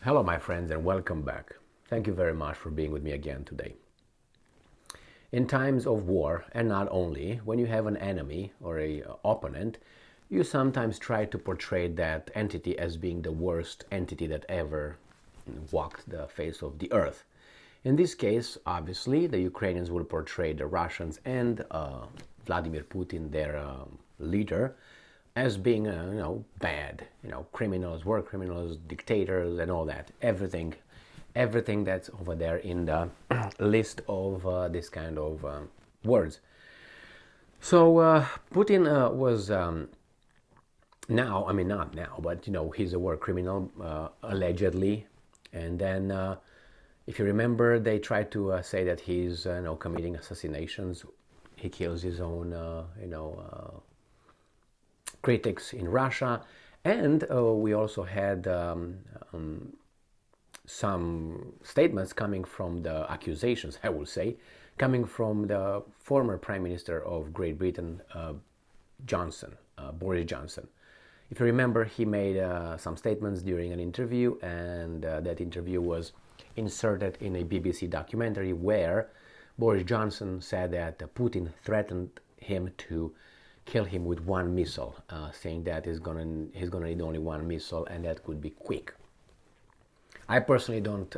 Hello, my friends, and welcome back. Thank you very much for being with me again today. In times of war, and not only, when you have an enemy or a opponent, you sometimes try to portray that entity as being the worst entity that ever walked the face of the earth. In this case, obviously, the Ukrainians will portray the Russians and Vladimir Putin, their leader, as being, bad, criminals, war criminals, dictators, and all that. Everything that's over there in the list of this kind of words. So Putin was now, I mean, not now, but he's a war criminal, allegedly. And then, if you remember, they tried to say that he's, committing assassinations. He kills his own, critics in Russia, and we also had some statements coming from the accusations, I will say, coming from the former Prime Minister of Great Britain, Boris Johnson. If you remember, he made some statements during an interview, and that interview was inserted in a BBC documentary where Boris Johnson said that Putin threatened him to kill him with one missile, saying that he's gonna need only one missile, and that could be quick. I personally don't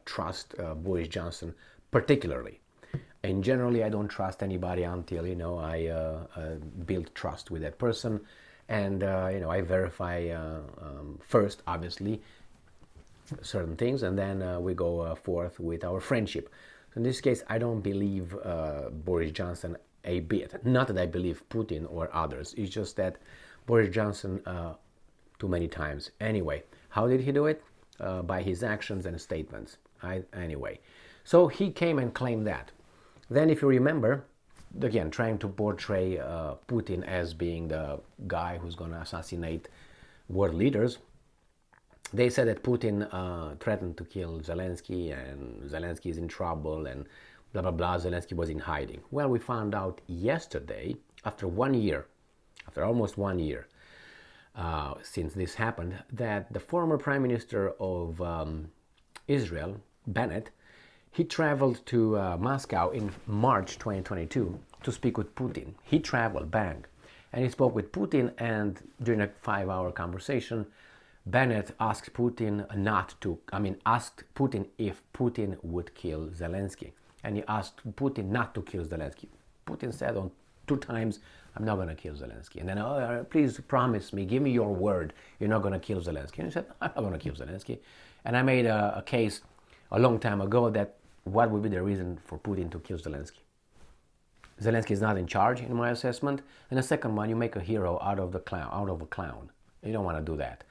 trust Boris Johnson particularly, and generally I don't trust anybody until I build trust with that person, and I verify first, obviously, certain things, and then we go forth with our friendship. So in this case, I don't believe Boris Johnson a bit. Not that I believe Putin or others. It's just that Boris Johnson too many times. Anyway, how did he do it? By his actions and statements. Anyway, so he came and claimed that. Then, if you remember, again, trying to portray Putin as being the guy who's going to assassinate world leaders, they said that Putin threatened to kill Zelensky, and Zelensky is in trouble, and blah, blah, blah, Zelensky was in hiding. Well, we found out yesterday, after almost 1 year since this happened, that the former Prime Minister of Israel, Bennett, he traveled to Moscow in March 2022 to speak with Putin. He traveled, bang, and he spoke with Putin, and during a 5-hour conversation, Bennett asked Putin asked Putin if Putin would kill Zelensky. And he asked Putin not to kill Zelensky. Putin said on 2 times, I'm not going to kill Zelensky. And then, please promise me, give me your word, you're not going to kill Zelensky. And he said, I'm not going to kill Zelensky. And I made a case a long time ago that what would be the reason for Putin to kill Zelensky? Zelensky is not in charge, in my assessment. And the second one, you make a hero out of a clown. You don't want to do that.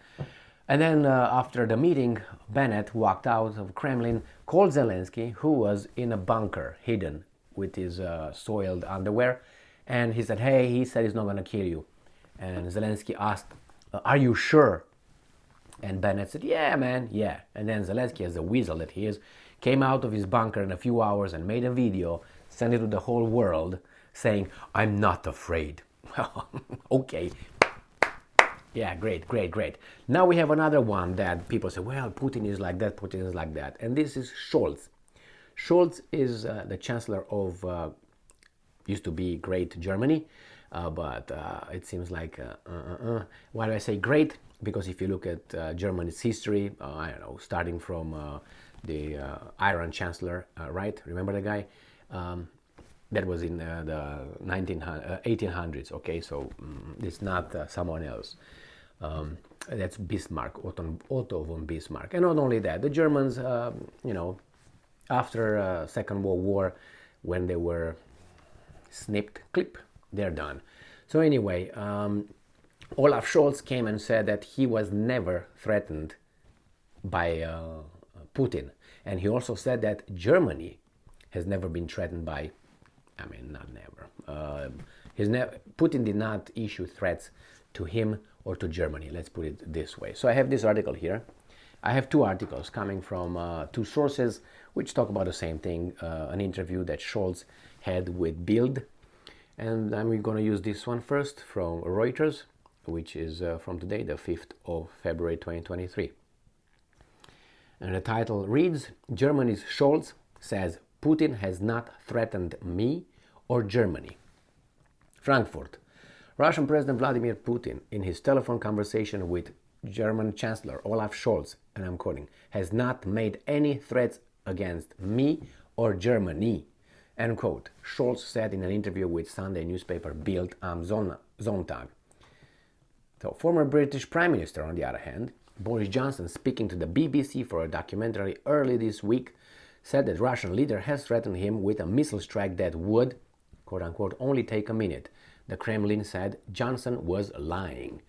And then after the meeting, Bennett walked out of Kremlin, called Zelensky, who was in a bunker, hidden with his soiled underwear. And he said, hey, he said he's not going to kill you. And Zelensky asked, are you sure? And Bennett said, yeah, man, yeah. And then Zelensky, as the weasel that he is, came out of his bunker in a few hours and made a video, sent it to the whole world, saying, I'm not afraid. Well, okay. Yeah, great. Now we have another one that people say, well, Putin is like that, Putin is like that. And this is Scholz. Scholz is the Chancellor of, used to be Great Germany, but it seems like, why do I say great? Because if you look at Germany's history, I don't know, starting from the Iron Chancellor, right? Remember the guy? That was in the 1800s, okay? So it's not someone else. That's Bismarck, Otto von Bismarck. And not only that, the Germans, after Second World War, when they were snipped, clip, they're done. So anyway, Olaf Scholz came and said that he was never threatened by Putin. And he also said that Germany has never been threatened by, not never. Putin did not issue threats to him or to Germany, let's put it this way. So I have this article here. I have 2 articles coming from 2 sources which talk about the same thing, an interview that Scholz had with Bild. And I'm going to use this one first from Reuters, which is from today, the 5th of February 2023. And the title reads, Germany's Scholz says Putin has not threatened me or Germany. Frankfurt. Russian President Vladimir Putin, in his telephone conversation with German Chancellor Olaf Scholz, and I'm quoting, has not made any threats against me or Germany, end quote, Scholz said in an interview with Sunday newspaper Bild am Sonntag. So, former British Prime Minister, on the other hand, Boris Johnson, speaking to the BBC for a documentary early this week, said that Russian leader has threatened him with a missile strike that would, quote-unquote, only take a minute. The Kremlin said Johnson was lying.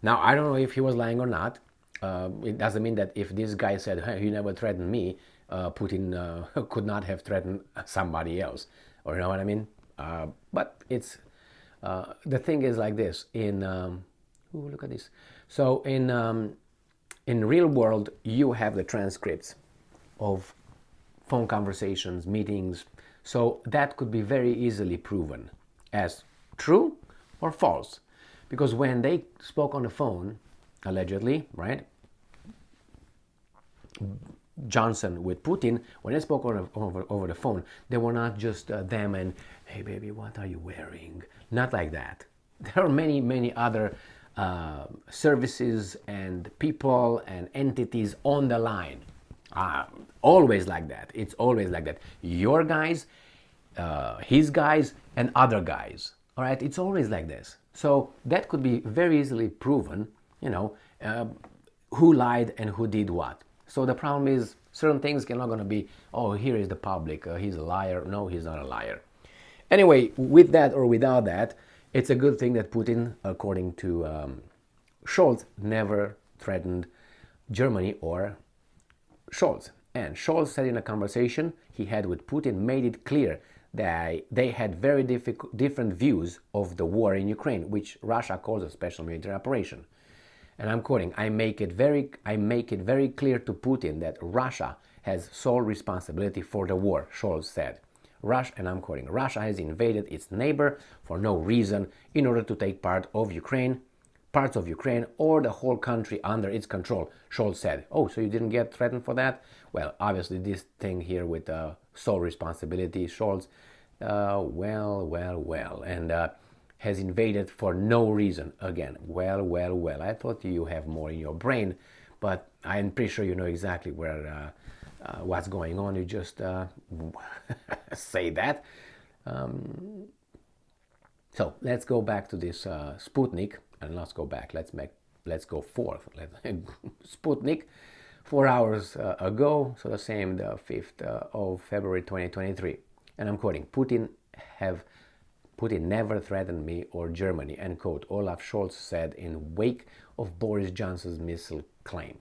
Now, I don't know if he was lying or not. It doesn't mean that if this guy said, hey, he never threatened me, Putin could not have threatened somebody else. Or you know what I mean? But it's, the thing is like this. Look at this. So in real world, you have the transcripts of phone conversations, meetings. So that could be very easily proven as true or false. Because when they spoke on the phone, allegedly, right? Johnson with Putin, when they spoke over the phone, they were not just them and, hey baby, what are you wearing? Not like that. There are many, many other services and people and entities on the line. Always like that. It's always like that. Your guys, his guys, and other guys. All right, it's always like this. So that could be very easily proven, who lied and who did what. So the problem is certain things are not going to be, oh, here is the public, he's a liar. No, he's not a liar. Anyway, with that or without that, it's a good thing that Putin, according to Scholz, never threatened Germany or Scholz. And Scholz said in a conversation he had with Putin, made it clear that they had very different views of the war in Ukraine, which Russia calls a special military operation. And I'm quoting, I make it very clear to Putin that Russia has sole responsibility for the war, Scholz said. And I'm quoting, Russia has invaded its neighbor for no reason in order to take parts of Ukraine or the whole country under its control, Scholz said. Oh, so you didn't get threatened for that? Well, obviously this thing here with sole responsibility, Scholz, and has invaded for no reason. Again, well. I thought you have more in your brain, but I'm pretty sure you know exactly where what's going on. You just say that. So let's go back to this Sputnik, and let's go back. Let's go forth. Sputnik, 4 hours ago, so the same, the 5th of February 2023. And I'm quoting, Putin never threatened me or Germany, end quote, Olaf Scholz said in wake of Boris Johnson's missile claim.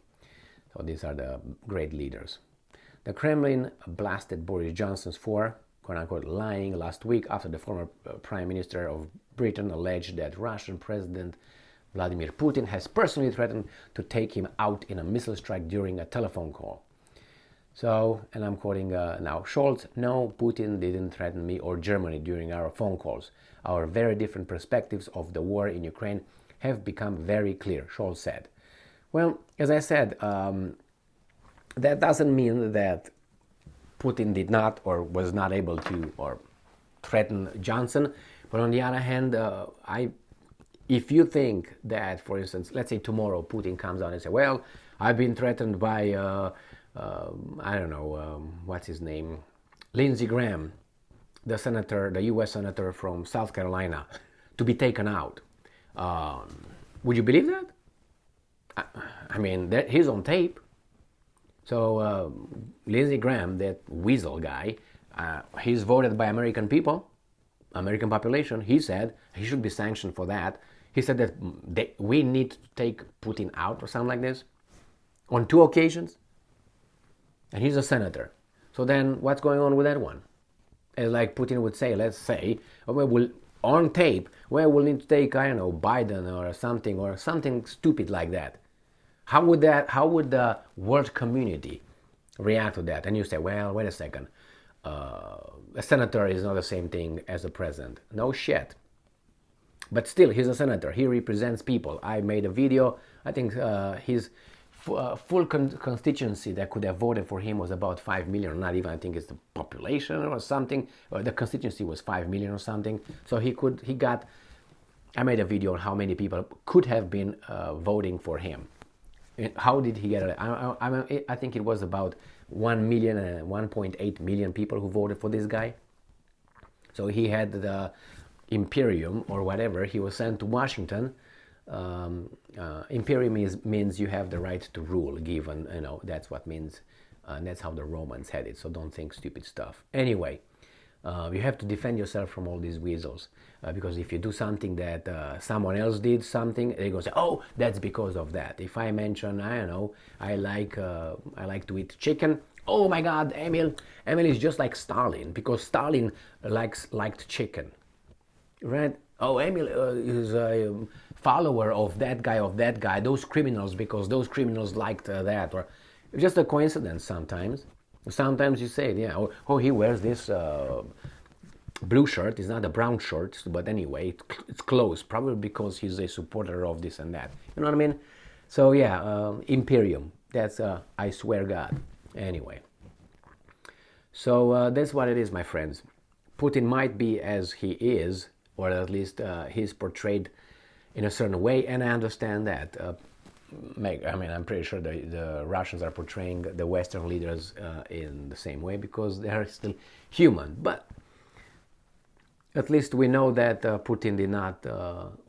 So these are the great leaders. The Kremlin blasted Boris Johnson for, quote-unquote, lying last week after the former Prime Minister of Britain alleged that Russian President Vladimir Putin has personally threatened to take him out in a missile strike during a telephone call. So, and I'm quoting now, Scholz, no, Putin didn't threaten me or Germany during our phone calls. Our very different perspectives of the war in Ukraine have become very clear, Scholz said. Well, as I said, that doesn't mean that Putin did not or was not able to or threaten Johnson. But on the other hand, if you think that, for instance, let's say tomorrow Putin comes out and says, well, I've been threatened by, I don't know, what's his name? Lindsey Graham, the senator, the U.S. senator from South Carolina, to be taken out. Would you believe that? I mean, he's on tape. So Lindsey Graham, that weasel guy, he's voted by American people, American population. He said he should be sanctioned for that. He said that we need to take Putin out or something like this on 2 occasions. And he's a senator. So then what's going on with that one? As like Putin would say, let's say, on tape, we'll need to take, I don't know, Biden or something stupid like that. How would the world community react to that? And you say, well, wait a second. A senator is not the same thing as a president. No shit. But still, he's a senator. He represents people. I made a video. I think his full constituency that could have voted for him was about 5 million, not even, I think it's the population or something, or the constituency was 5 million or something. So he got, I made a video on how many people could have been voting for him. How did he get it? I think it was about 1 million, 1.8 million people who voted for this guy. So he had the imperium or whatever. He was sent to Washington. Imperium means you have the right to rule, given, that's what means. That's how the Romans had it. So don't think stupid stuff. Anyway, you have to defend yourself from all these weasels, because if you do something that someone else did something, they go say, oh, that's because of that. If I mention, I don't know, I like to eat chicken. Oh my God, Emil is just like Stalin, because Stalin liked chicken, right? Oh, Emil is a follower of that guy, those criminals, because those criminals liked that. Or it's just a coincidence sometimes. Sometimes you say, yeah, oh, he wears this blue shirt. It's not a brown shirt, but anyway, it's close, probably because he's a supporter of this and that. You know what I mean? So yeah, Imperium. That's, I swear God. Anyway. So that's what it is, my friends. Putin might be as he is, or at least he's portrayed in a certain way, and I understand that. I'm pretty sure the Russians are portraying the Western leaders in the same way, because they are still human. But at least we know that Putin did not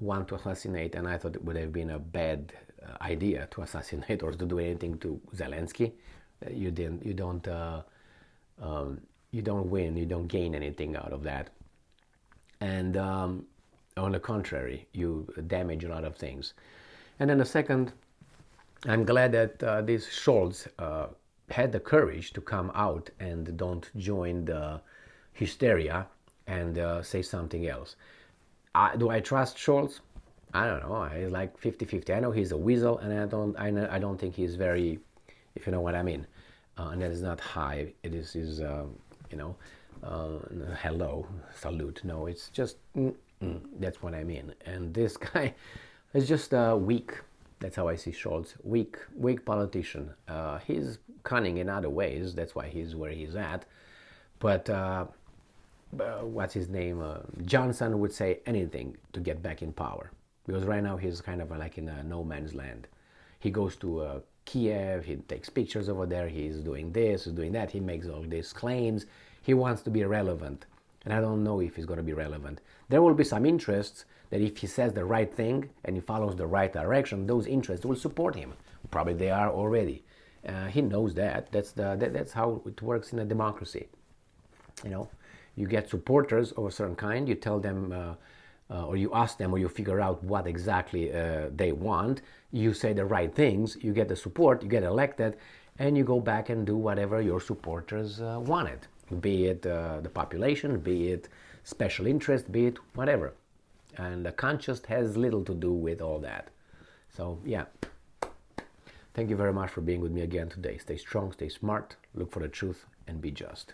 want to assassinate, and I thought it would have been a bad idea to assassinate or to do anything to Zelensky. You don't win, you don't gain anything out of that. And on the contrary, you damage a lot of things. And then the second, I'm glad that this Scholz had the courage to come out and don't join the hysteria and say something else. Do I trust Scholz? I don't know. He's like 50-50. I know he's a weasel, and I don't think he's very, if you know what I mean. And that is not high. It is hello, salute. No, it's just that's what I mean. And this guy is just weak. That's how I see Scholz. Weak politician. He's cunning in other ways. That's why he's where he's at. But what's his name? Johnson would say anything to get back in power, because right now he's kind of like in a no man's land. He goes to Kiev, he takes pictures over there, he's doing this, he's doing that, he makes all these claims. He wants to be relevant, and I don't know if he's going to be relevant. There will be some interests that if he says the right thing and he follows the right direction, those interests will support him. Probably they are already. He knows that. That's how it works in a democracy. You get supporters of a certain kind, you tell them, or you ask them, or you figure out what exactly they want, you say the right things, you get the support, you get elected, and you go back and do whatever your supporters wanted, be it the population, be it special interest, be it whatever. And the conscience has little to do with all that. So yeah, thank you very much for being with me again today. Stay strong, stay smart, look for the truth, and be just.